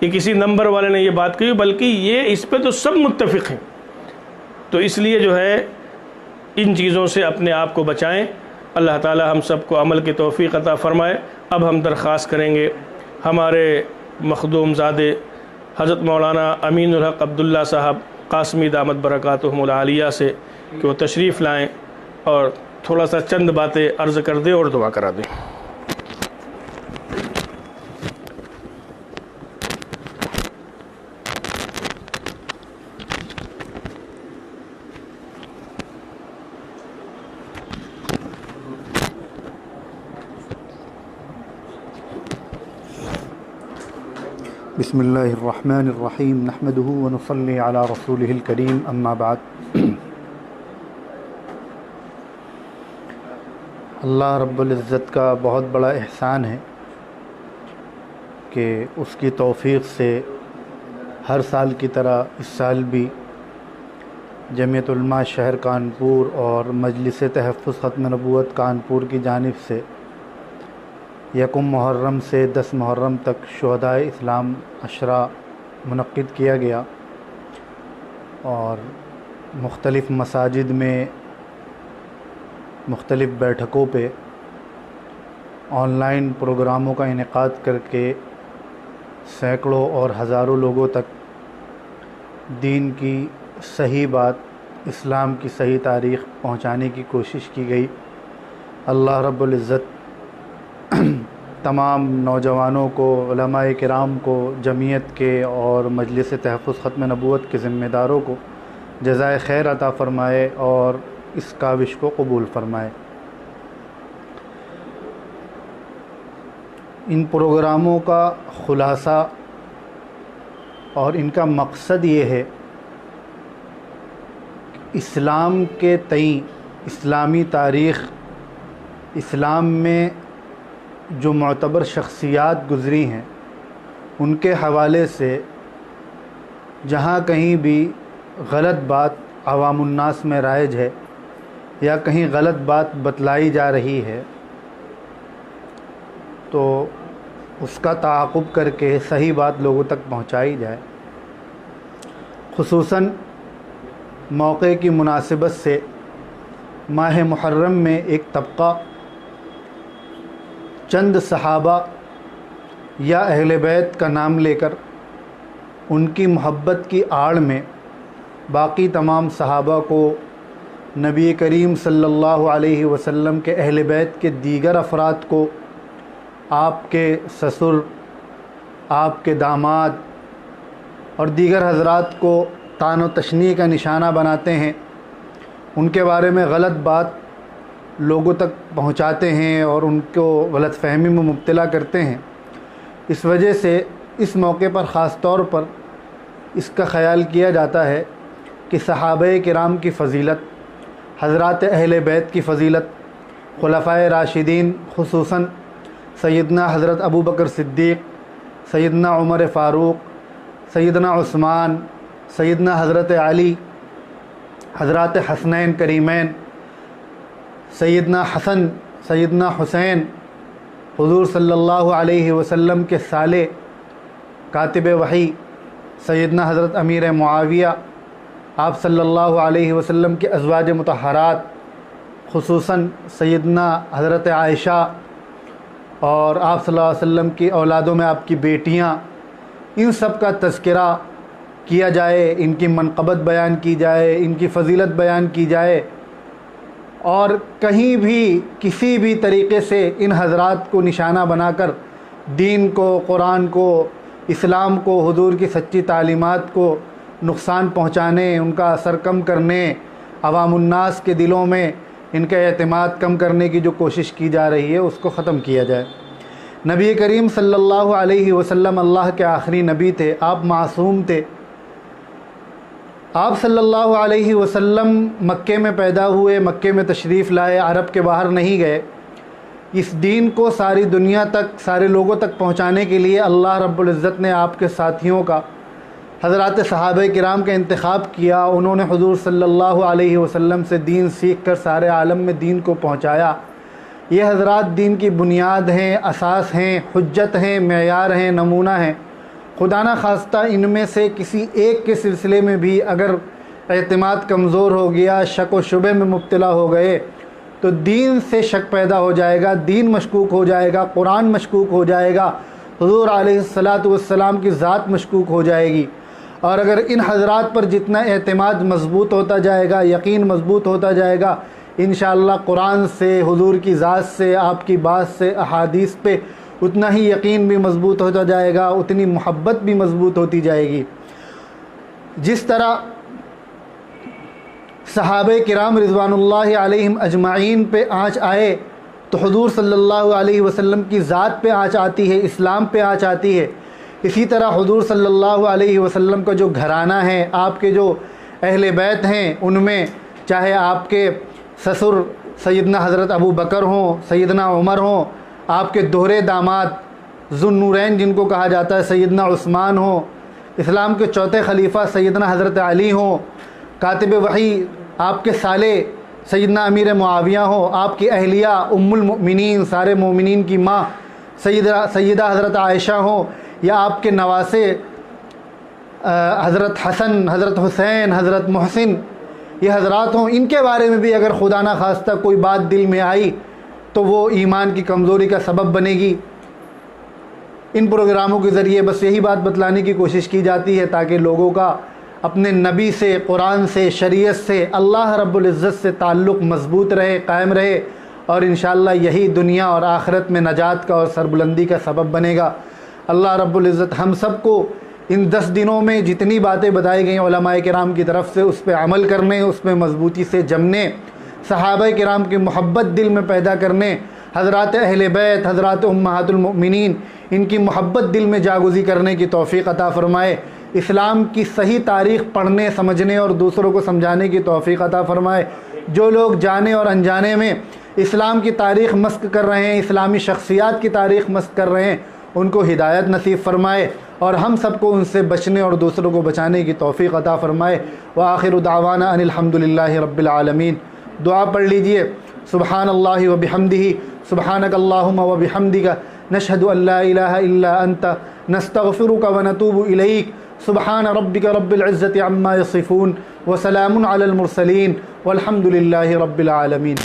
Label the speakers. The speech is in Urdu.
Speaker 1: کہ کسی نمبر والے نے یہ بات کہی، بلکہ یہ اس پہ تو سب متفق ہیں۔ تو اس لیے جو ہے ان چیزوں سے اپنے آپ کو بچائیں۔ اللہ تعالی ہم سب کو عمل کی توفیق عطا فرمائے۔ اب ہم درخواست کریں گے ہمارے مخدوم زادے حضرت مولانا امین الحق عبداللہ صاحب قاسمی دامت برکاتہم العالیہ سے کہ وہ تشریف لائیں اور تھوڑا سا چند باتیں عرض کر دیں اور دعا کرا دیں۔
Speaker 2: بسم اللہ الرحمن الرحیم نحمده ونصلی علی رسولہ الکریم اما بعد۔ اللہ رب العزت کا بہت بڑا احسان ہے کہ اس کی توفیق سے ہر سال کی طرح اس سال بھی جمعیت علماء شہر کانپور اور مجلس تحفظ ختم نبوت کانپور کی جانب سے یکم محرم سے 10 محرم تک شہدائے اسلام عشرہ منعقد کیا گیا اور مختلف مساجد میں مختلف بیٹھکوں پہ آن لائن پروگراموں کا انعقاد کر کے سینکڑوں اور ہزاروں لوگوں تک دین کی صحیح بات، اسلام کی صحیح تاریخ پہنچانے کی کوشش کی گئی۔ اللہ رب العزت تمام نوجوانوں کو، علماء کرام کو، جمعیت کے اور مجلس تحفظ ختم نبوت کے ذمہ داروں کو جزائے خیر عطا فرمائے اور اس کاوش کو قبول فرمائے۔ ان پروگراموں کا خلاصہ اور ان کا مقصد یہ ہے اسلام کے تئیں، اسلامی تاریخ، اسلام میں جو معتبر شخصیات گزری ہیں ان کے حوالے سے جہاں کہیں بھی غلط بات عوام الناس میں رائج ہے یا کہیں غلط بات بتلائی جا رہی ہے تو اس کا تعاقب کر کے صحیح بات لوگوں تک پہنچائی جائے۔ خصوصاً موقع کی مناسبت سے ماہ محرم میں ایک طبقہ چند صحابہ یا اہل بیت کا نام لے کر ان کی محبت کی آڑ میں باقی تمام صحابہ کو، نبی کریم صلی اللہ علیہ وسلم کے اہل بیت کے دیگر افراد کو، آپ کے سسر، آپ کے داماد اور دیگر حضرات کو طعن و تشنیع کا نشانہ بناتے ہیں، ان کے بارے میں غلط بات لوگوں تک پہنچاتے ہیں اور ان کو غلط فہمی میں مبتلا کرتے ہیں۔ اس وجہ سے اس موقع پر خاص طور پر اس کا خیال کیا جاتا ہے کہ صحابہ کرام کی فضیلت، حضرات اہل بیت کی فضیلت، خلفائے راشدین خصوصاً سیدنا حضرت ابو بکر صدیق، سیدنا عمر فاروق، سیدنا عثمان، سیدنا حضرت علی، حضرات حسنین کریمین، سیدنا حسن، سیدنا حسین، حضور صلی اللہ علیہ وسلم کے سالے کاتب وحی سیدنا حضرت امیر معاویہ، آپ صلی اللہ علیہ وسلم کے ازواج مطہرات خصوصاً سیدنا حضرت عائشہ اور آپ صلی اللہ علیہ وسلم کی اولادوں میں آپ کی بیٹیاں، ان سب کا تذکرہ کیا جائے، ان کی منقبت بیان کی جائے، ان کی فضیلت بیان کی جائے، اور کہیں بھی کسی بھی طریقے سے ان حضرات کو نشانہ بنا کر دین کو، قرآن کو، اسلام کو، حضور کی سچی تعلیمات کو نقصان پہنچانے، ان کا اثر کم کرنے، عوام الناس کے دلوں میں ان کا اعتماد کم کرنے کی جو کوشش کی جا رہی ہے اس کو ختم کیا جائے۔ نبی کریم صلی اللہ علیہ وسلم اللہ کے آخری نبی تھے، آپ معصوم تھے۔ آپ صلی اللہ علیہ وسلم مکے میں پیدا ہوئے، مکے میں تشریف لائے، عرب کے باہر نہیں گئے۔ اس دین کو ساری دنیا تک، سارے لوگوں تک پہنچانے کے لیے اللہ رب العزت نے آپ کے ساتھیوں کا، حضرات صحابہ کرام کا انتخاب کیا۔ انہوں نے حضور صلی اللہ علیہ وسلم سے دین سیکھ کر سارے عالم میں دین کو پہنچایا۔ یہ حضرات دین کی بنیاد ہیں، اساس ہیں، حجت ہیں، معیار ہیں، نمونہ ہیں۔ خدا نہ خواستہ ان میں سے کسی ایک کے سلسلے میں بھی اگر اعتماد کمزور ہو گیا، شک و شبہ میں مبتلا ہو گئے تو دین سے شک پیدا ہو جائے گا، دین مشکوک ہو جائے گا، قرآن مشکوک ہو جائے گا، حضور علیہ الصلاۃ کی ذات مشکوک ہو جائے گی۔ اور اگر ان حضرات پر جتنا اعتماد مضبوط ہوتا جائے گا، یقین مضبوط ہوتا جائے گا، انشاءاللہ قرآن سے، حضور کی ذات سے، آپ کی بات سے، احادیث پہ اتنا ہی یقین بھی مضبوط ہوتا جائے گا، اتنی محبت بھی مضبوط ہوتی جائے گی۔ جس طرح صحابہ کرام رضوان اللہ علیہم اجمعین پہ آنچ آئے تو حضور صلی اللہ علیہ وسلم کی ذات پہ آنچ آتی ہے، اسلام پہ آنچ آتی ہے۔ اسی طرح حضور صلی اللہ علیہ وسلم کا جو گھرانہ ہے، آپ کے جو اہل بیت ہیں، ان میں چاہے آپ کے سسر سیدنا حضرت ابو بکر ہوں، سیدنا عمر ہوں، آپ کے دوہرے داماد ذو النورین جن کو کہا جاتا ہے سیدنا عثمان ہوں، اسلام کے چوتھے خلیفہ سیدنا حضرت علی ہوں، کاتب وحی آپ کے سالے سیدنا امیر معاویہ ہوں، آپ کی اہلیہ ام المؤمنین سارے مومنین کی ماں سیدہ حضرت عائشہ ہوں، یا آپ کے نواسے حضرت حسن، حضرت حسین، حضرت محسن، یہ حضرات ہوں، ان کے بارے میں بھی اگر خدا نہ خواستہ کوئی بات دل میں آئی تو وہ ایمان کی کمزوری کا سبب بنے گی۔ ان پروگراموں کے ذریعے بس یہی بات بتلانے کی کوشش کی جاتی ہے تاکہ لوگوں کا اپنے نبی سے، قرآن سے، شریعت سے، اللہ رب العزت سے تعلق مضبوط رہے، قائم رہے، اور انشاءاللہ یہی دنیا اور آخرت میں نجات کا اور سربلندی کا سبب بنے گا۔ اللہ رب العزت ہم سب کو ان 10 دنوں میں جتنی باتیں بتائی گئیں علماء کرام کی طرف سے اس پہ عمل کرنے، اس پہ مضبوطی سے جمنے، صحابہ کرام کی محبت دل میں پیدا کرنے، حضرات اہل بیت، حضرات امہات المؤمنین، ان کی محبت دل میں جاگزی کرنے کی توفیق عطا فرمائے، اسلام کی صحیح تاریخ پڑھنے، سمجھنے اور دوسروں کو سمجھانے کی توفیق عطا فرمائے۔ جو لوگ جانے اور انجانے میں اسلام کی تاریخ مسک کر رہے ہیں، اسلامی شخصیات کی تاریخ مسک کر رہے ہیں، ان کو ہدایت نصیب فرمائے، اور ہم سب کو ان سے بچنے اور دوسروں کو بچانے کی توفیق عطا فرمائے۔ وآخر دعوانا ان الحمدللہ رب العالمین۔ دعا پڑھ لیجئے۔ سبحان اللہ و بحمدہ، سبحانک اللہم و بحمدک، نشہد ان لا الہ الا انت، نستغفرک و نتوب الیک۔ سبحان ربک رب العزت عما یصفون، وسلام علی المرسلین، والحمد للہ رب العالمین۔